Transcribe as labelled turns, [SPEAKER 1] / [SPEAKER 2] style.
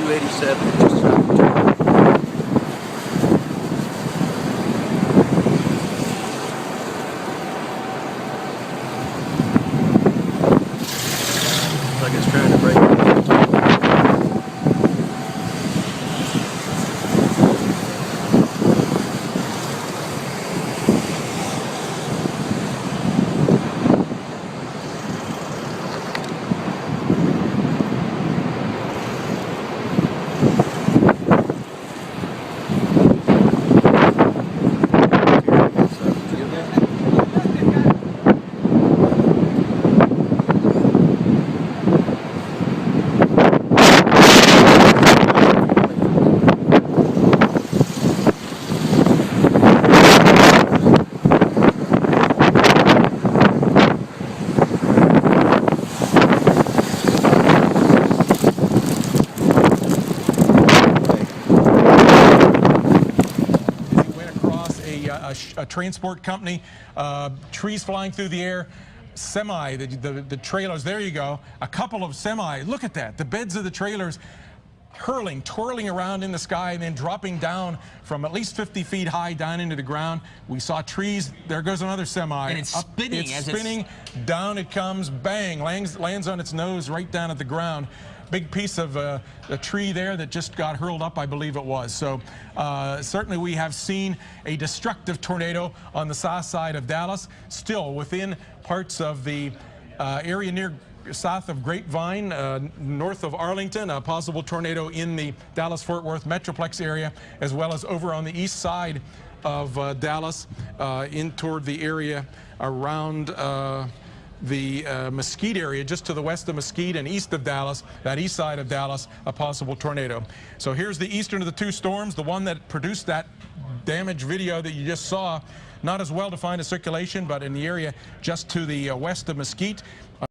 [SPEAKER 1] 287 just south of town. Looks like it's trying to break the top.
[SPEAKER 2] A transport company, trees flying through the air, semi, the trailers, there you go, a couple of semi, look at that, the beds of the trailers hurling, twirling around in the sky and then dropping down from at least 50 feet high down into the ground. We saw trees, there goes another semi.
[SPEAKER 3] And it's spinning.
[SPEAKER 2] It's spinning, down it comes, bang, lands on its nose right down at the ground. Big piece of a tree there that just got hurled up, I believe it was. So certainly we have seen a destructive tornado on the south side of Dallas, still within parts of the area near south of Grapevine, north of Arlington, a possible tornado in the Dallas-Fort Worth Metroplex area, as well as over on the east side of Dallas, in toward the area around the Mesquite area, just to the west of Mesquite and east of Dallas, that east side of Dallas, a possible tornado. So here's the eastern of the two storms, the one that produced that damage video that you just saw. Not as well defined a circulation, but in the area just to the west of Mesquite.